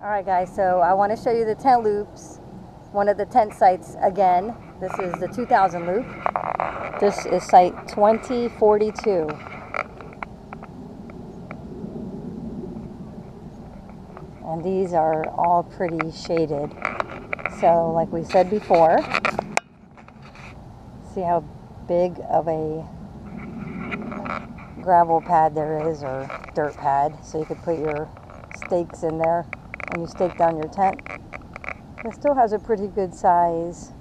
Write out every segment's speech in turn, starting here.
Alright guys, so I want to show you the tent loops, one of the tent sites again. This is the 2000 loop. This is site 2042. And these are all pretty shaded. So like we said before, see how big of a gravel pad there is, or dirt pad, so you could put your stakes in there when you stake down your tent. It still has a pretty good size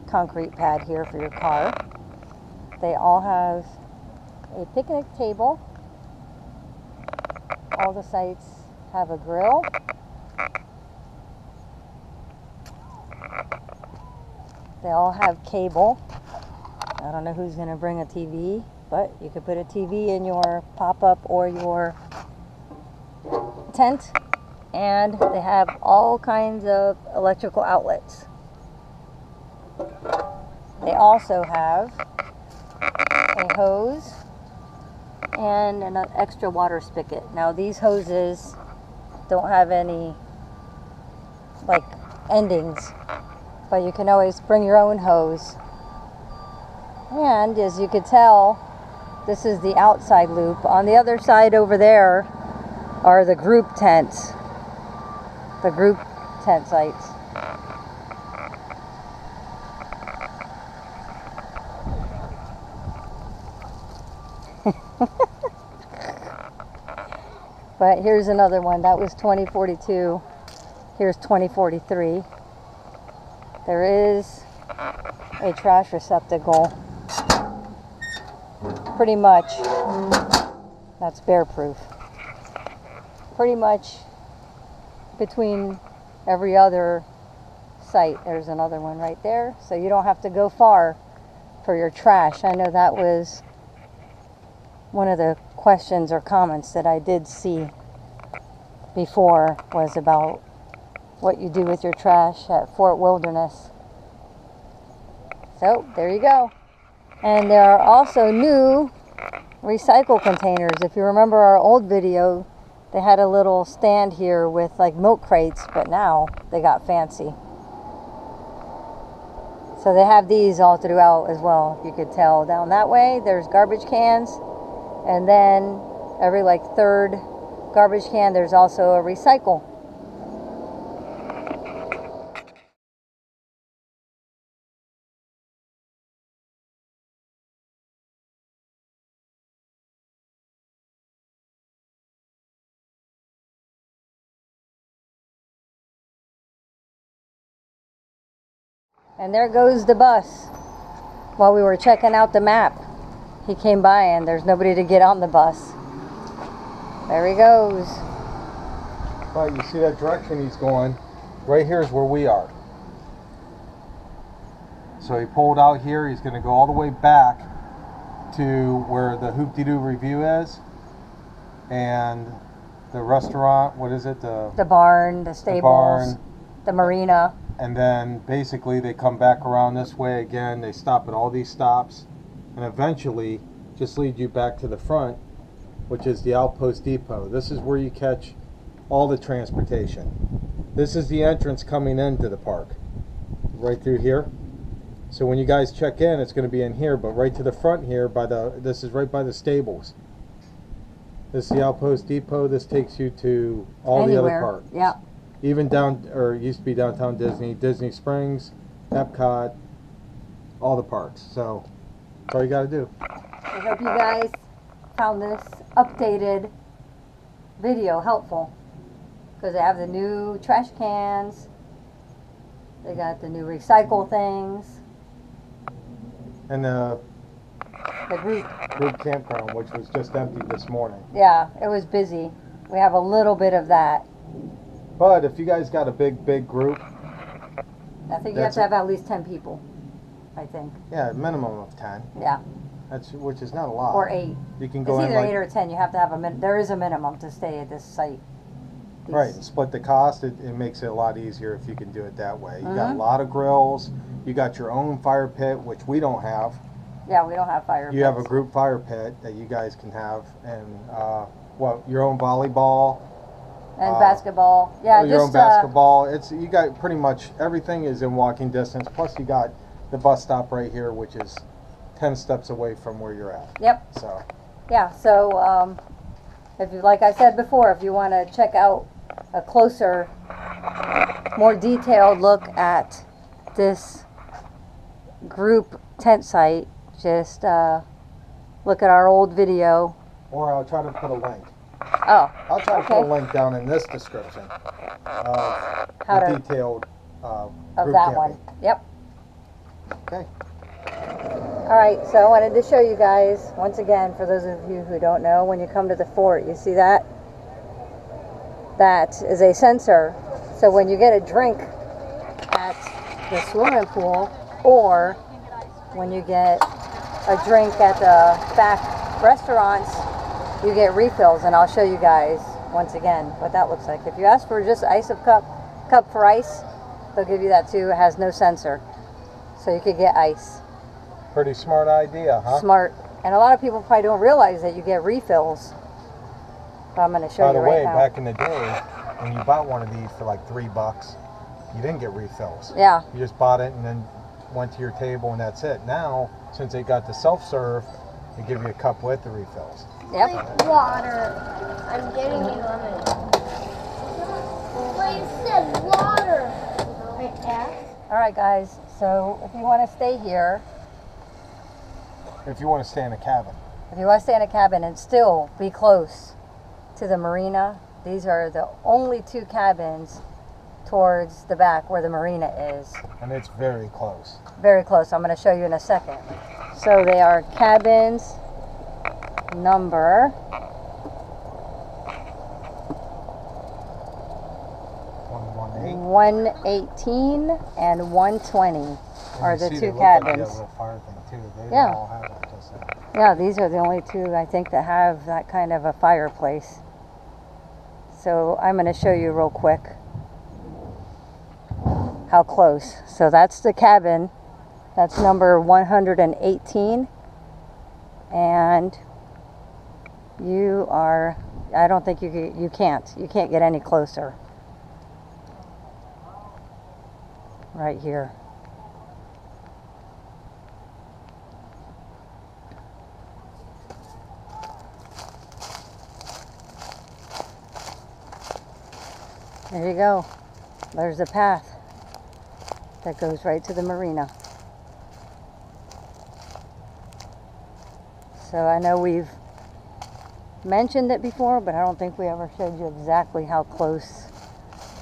concrete pad here for your car. They all have a picnic table. All the sites have a grill. They all have cable. I don't know who's going to bring a TV, but you could put a TV in your pop-up or your tent. And they have all kinds of electrical outlets. They also have a hose and an extra water spigot. Now these hoses don't have any like endings, but you can always bring your own hose. And as you could tell, this is the outside loop. On the other side over there are the group tents. The group tent sites. But here's another one. That was 2042. Here's 2043. There is a trash receptacle. Pretty much, that's bear proof. Pretty much between every other site. There's another one right there. So you don't have to go far for your trash. I know that was one of the questions or comments that I did see before, was about what you do with your trash at Fort Wilderness. So there you go. And there are also new recycle containers. If you remember our old video, they had a little stand here with like milk crates, but now they got fancy. So they have these all throughout as well. You could tell down that way there's garbage cans, and then every like third garbage can there's also a recycle. And there goes the bus. While we were checking out the map, he came by and there's nobody to get on the bus. There he goes. Right, you see that direction he's going? Right here is where we are. So he pulled out here. He's going to go all the way back to where the Hoop-de-Doo Review is, and the restaurant. What is it? The barn, the stables, the marina. And then basically they come back around this way again. They stop at all these stops, and eventually just lead you back to the front, which is the Outpost Depot. This is where you catch all the transportation. This is the entrance coming into the park, right through here. So when you guys check in, it's going to be in here, but right to the front here, this is right by the stables. This is the Outpost Depot. This takes you to all the other parks. Yeah. Even down, or used to be Downtown Disney, Disney Springs, Epcot, all the parks. So that's all you got to do. I hope you guys found this updated video helpful, because they have the new trash cans, they got the new recycle things, And the the group campground, which was just empty this morning. yeah, it was busy. We have a little bit of that. But if you guys got a big group, I think you have to have at least 10 people, I think. yeah, a minimum of 10. Yeah. Which is not a lot. Or 8. You can It's go in either like, 8 or 10. You have to have there is a minimum to stay at this site. right, and split the cost. It makes it a lot easier if you can do it that way. You got a lot of grills. You got your own fire pit, which we don't have. Yeah, we don't have fire pits. You have a group fire pit that you guys can have, and your own volleyball And basketball. Yeah, your just own basketball. You got pretty much everything is in walking distance. Plus you got the bus stop right here, which is 10 steps away from where you're at. Yep. So. Yeah. So if you, like I said before, if you want to check out a closer, more detailed look at this group tent site, just look at our old video. Or I'll try to put a link. Oh. I'll try to put a link down in this description of the detailed of group that camping. one. Yep. Okay. All right, so I wanted to show you guys, once again, for those of you who don't know, when you come to the fort, you see that? That is a sensor. So when you get a drink at the swimming pool, or when you get a drink at the back restaurants, you get refills, and I'll show you guys, once again, what that looks like. If you ask for just ice of cup for ice, they'll give you that too. It has no sensor, so you could get ice. Pretty smart idea, huh? Smart. And a lot of people probably don't realize that you get refills. But I'm going to show you right now. By the way, back in the day, when you bought one of these for like $3, you didn't get refills. Yeah. You just bought it and then went to your table and that's it. Now, since they got the self-serve, they give you a cup with the refills. Yep. Like water. I'm getting you lemonade. Well, you said water. I asked. All right, guys. So if you want to stay here, If you want to stay in a cabin. if you want to stay in a cabin and still be close to the marina, these are the only 2 cabins towards the back where the marina is. And it's very close. Very close. I'm going to show you in a second. So they are cabins number 118 and 120 are the 2 cabins. Fire thing too. They Yeah. all have that just there. Yeah, these are the only 2 I think that have that kind of a fireplace. So I'm going to show you real quick how close. So that's the cabin. That's number 118. And you are, I don't think you can't get any closer. Right here. There you go. There's a path that goes right to the marina. So I know we've mentioned it before, but I don't think we ever showed you exactly how close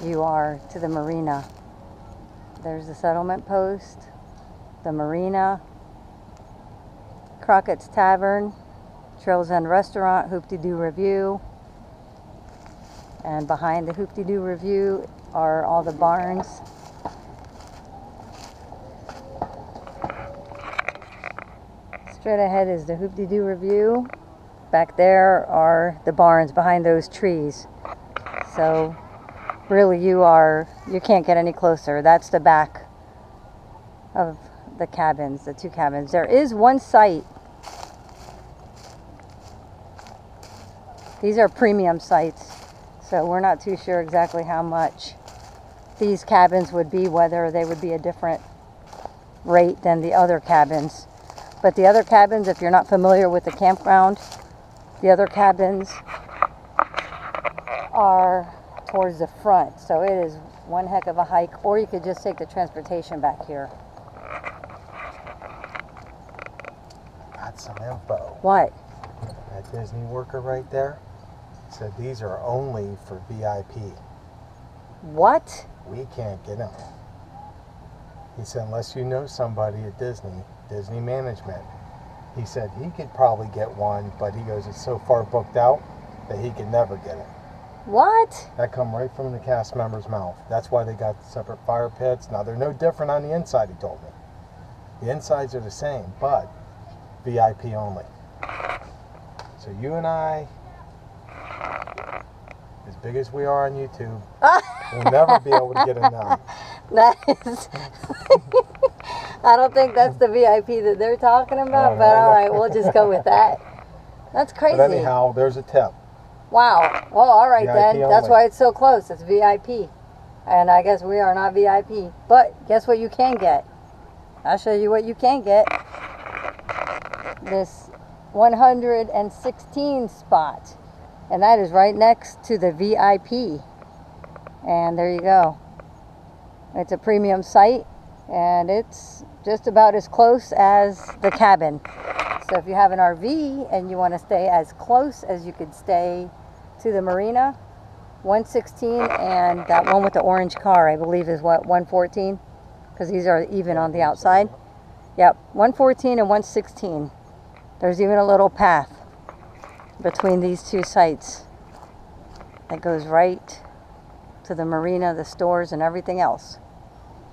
you are to the marina. There's the settlement post, the marina, Crockett's Tavern, Trails End Restaurant, Hoop-de-Doo Review. And behind the Hoop-de-Doo Review are all the barns. Straight ahead is the Hoop-de-Doo Review. Back there are the barns behind those trees. So really you can't get any closer. That's the back of the cabins, the 2 cabins. There is one site. These are premium sites. So we're not too sure exactly how much these cabins would be, whether they would be a different rate than the other cabins. But the other cabins, if you're not familiar with the campground, the other cabins are towards the front. So it is one heck of a hike, or you could just take the transportation back here. Got some info. What? That Disney worker right there said these are only for VIP. What? We can't get them. He said unless you know somebody at Disney management, he said he could probably get one, but he goes, it's so far booked out that he could never get it. What? That come right from the cast member's mouth. That's why they got separate fire pits. Now they're no different on the inside, he told me. The insides are the same, but VIP only. So you and I, as big as we are on YouTube, we'll never be able to get in them. That is... I don't think that's the VIP that they're talking about, but all right, we'll just go with that. That's crazy. But anyhow, there's a tip. Wow. Well, all right then. VIP That's only. why it's so close. It's VIP. And I guess we are not VIP. But guess what you can get? I'll show you what you can get. This 116 spot. And that is right next to the VIP. And there you go. It's a premium site. And it's just about as close as the cabin. So if you have an RV and you want to stay as close as you could stay to the marina, 116, and that one with the orange car, I believe, is what, 114? Because these are even on the outside. Yep, 114 and 116. There's even a little path between these two sites that goes right to the marina, the stores, and everything else.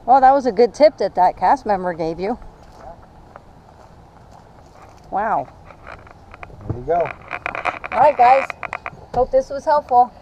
Well, that was a good tip that that cast member gave you. Wow. There you go. All right, guys. Hope this was helpful.